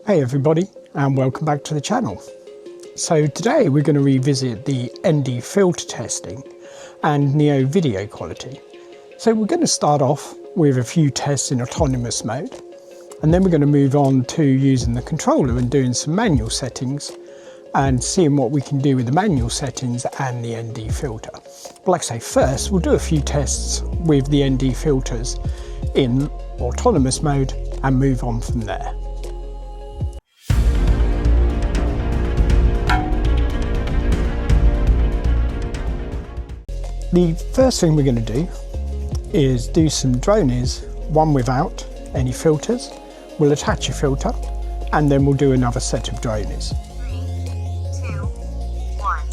Hey everybody, and welcome back to the channel. So today we're going to revisit the ND filter testing and Neo video quality. So we're going to start off with a few tests in autonomous mode, and then we're going to move on to using the controller and doing some manual settings and seeing what we can do with the manual settings and the ND filter. But like I say, first we'll do a few tests with the ND filters in autonomous mode and move on from there. The first thing we're going to do is do some dronies, one without any filters. We'll attach a filter and then we'll do another set of dronies. 3, 2, 1.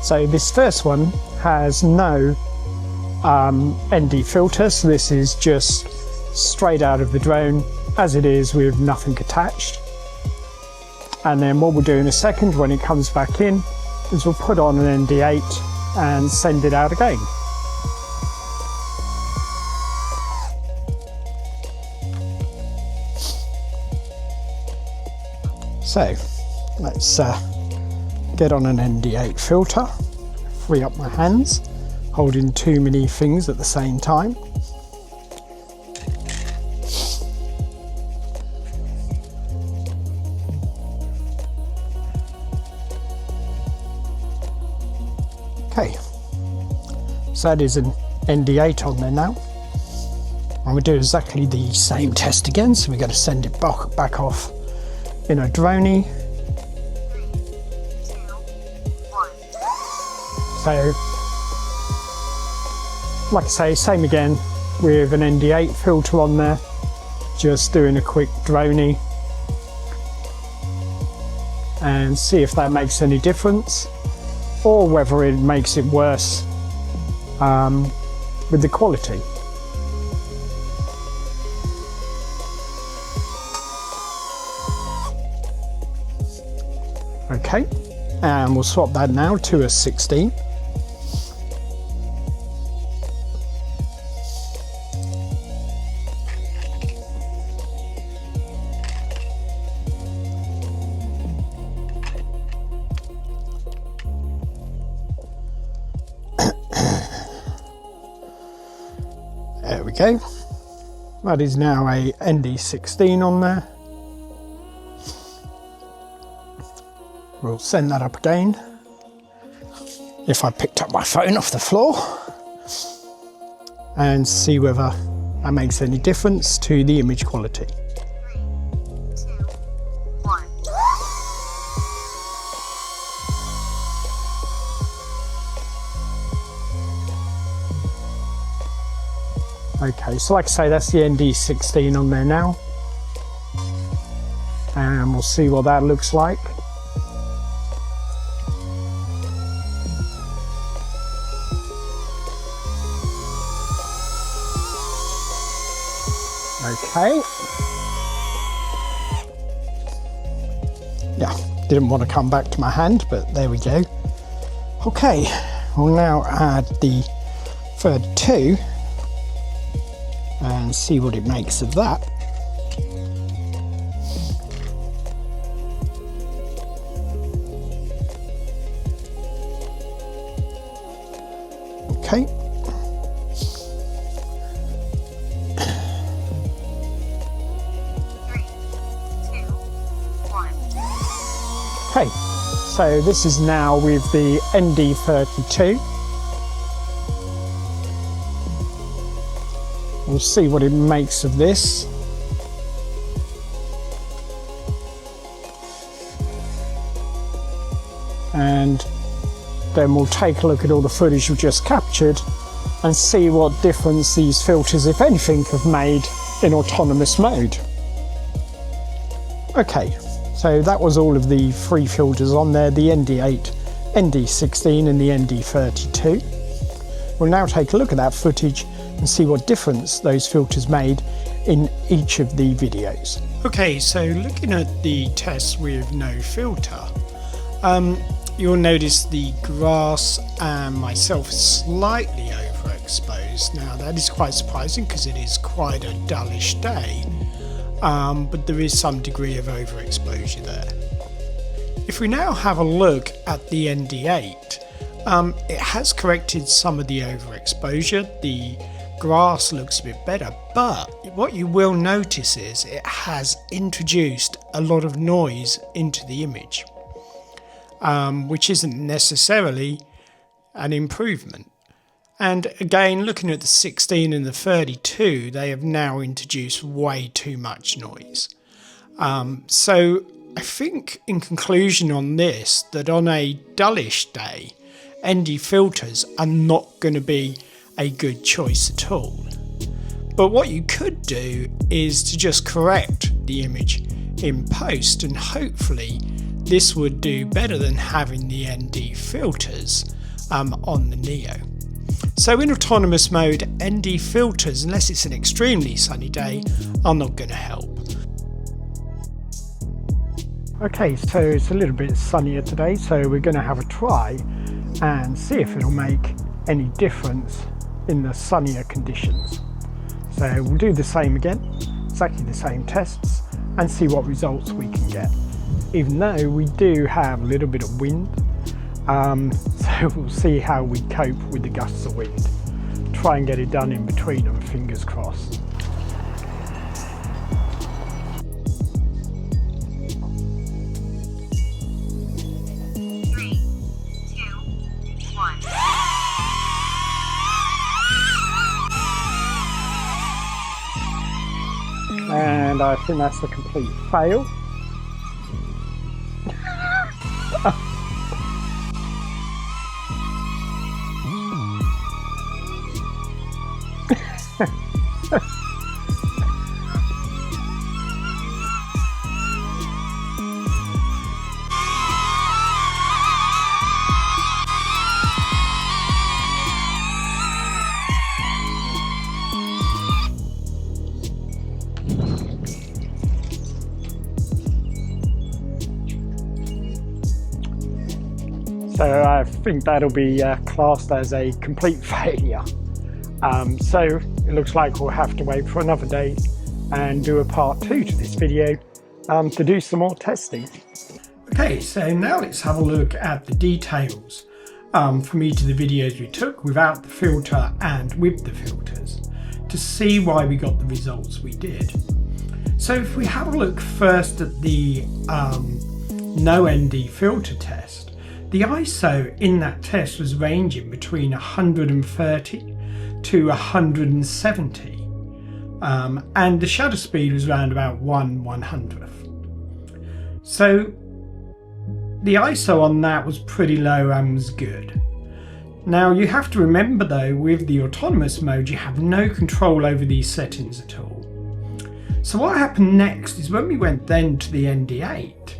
So this first one has no ND filter, so this is just straight out of the drone as it is with nothing attached. And then what we'll do in a second when it comes back in is we'll put on an ND8 and send it out again. So let's get on an ND8 filter, free up my hands, holding too many things at the same time. Okay, so that is an ND8 on there now. And we'll do exactly the same test again, so we're going to send it back off in a droney. 3, 2, 1. So, like I say, same again with an ND8 filter on there, just doing a quick droney and see if that makes any difference, or whether it makes it worse with the quality. Okay, and we'll swap that now to a 16. There we go. That is now a ND16 on there. We'll send that up again. If I picked up my phone off the floor, and see whether that makes any difference to the image quality. 3, 2, 1. Okay, so like I say, that's the ND16 on there now. And we'll see what that looks like. Okay. Yeah, didn't want to come back to my hand, but there we go. Okay, we'll now add the third 2 and see what it makes of that. Okay. Okay, so this is now with the ND32. We'll see what it makes of this. And then we'll take a look at all the footage we've just captured and see what difference these filters, if anything, have made in autonomous mode. Okay. So that was all of the 3 filters on there, the ND8, ND16 and the ND32. We'll now take a look at that footage and see what difference those filters made in each of the videos. Okay, so looking at the test with no filter, you'll notice the grass and myself slightly overexposed. overexposed. Now that is quite surprising because it is quite a dullish day, but there is some degree of overexposure there. If we now have a look at the ND8, it has corrected some of the overexposure. The grass looks a bit better, but what you will notice is it has introduced a lot of noise into the image, which isn't necessarily an improvement. And again, looking at the 16 and the 32, they have now introduced way too much noise. So I think in conclusion on this, that on a dullish day, ND filters are not going to be a good choice at all. But what you could do is to just correct the image in post, and hopefully this would do better than having the ND filters on the Neo. So in autonomous mode, ND filters, unless it's an extremely sunny day, are not going to help. Okay, so it's a little bit sunnier today, so we're going to have a try and see if it'll make any difference in the sunnier conditions. So we'll do the same again, exactly the same tests, and see what results we can get. Even though we do have a little bit of wind, so we'll see how we cope with the gusts of wind. Try and get it done in between them, fingers crossed. And I think that's a complete fail. So I think that'll be classed as a complete failure. So it looks like we'll have to wait for another day and do a part 2 to this video to do some more testing. Okay, so now let's have a look at the details from each of the videos we took without the filter and with the filters to see why we got the results we did. So if we have a look first at the no ND filter test, the ISO in that test was ranging between 130 to 170, and the shutter speed was around about 1/100th. So the ISO on that was pretty low and was good. Now you have to remember though, with the autonomous mode you have no control over these settings at all. So what happened next is when we went then to the ND8,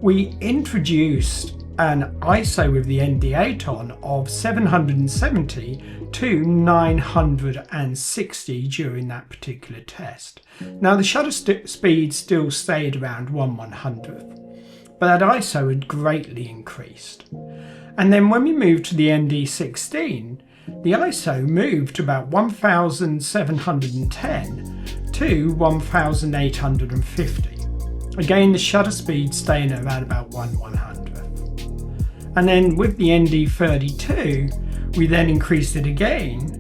we introduced an ISO with the ND8 on of 770 to 960 during that particular test. Now the shutter speed still stayed around 1/100th, but that ISO had greatly increased. And then when we moved to the ND16, the ISO moved to about 1710 to 1850. Again, the shutter speed staying at around about 1/100th. And then with the ND32, we then increased it again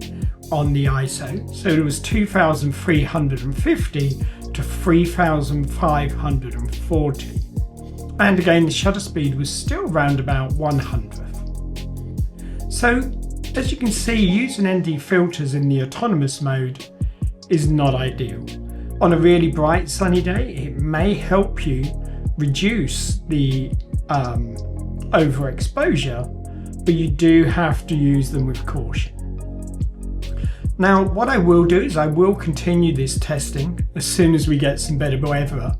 on the ISO. So it was 2350 to 3540. And again, the shutter speed was still around about 1/100th. So as you can see, using ND filters in the autonomous mode is not ideal. On a really bright sunny day, it may help you reduce the overexposure, but you do have to use them with caution. Now what I will do is I will continue this testing as soon as we get some better weather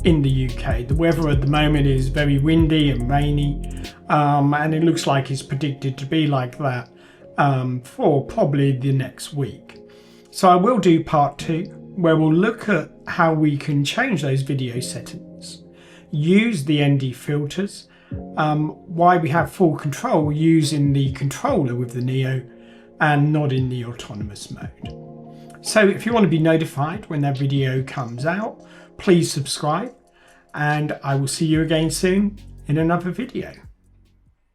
in the UK. The weather at the moment is very windy and rainy, and it looks like it's predicted to be like that for probably the next week. So I will do part 2 where we'll look at how we can change those video settings, use the ND filters, why we have full control using the controller with the Neo, and not in the autonomous mode. So if you want to be notified when that video comes out, please subscribe, and I will see you again soon in another video.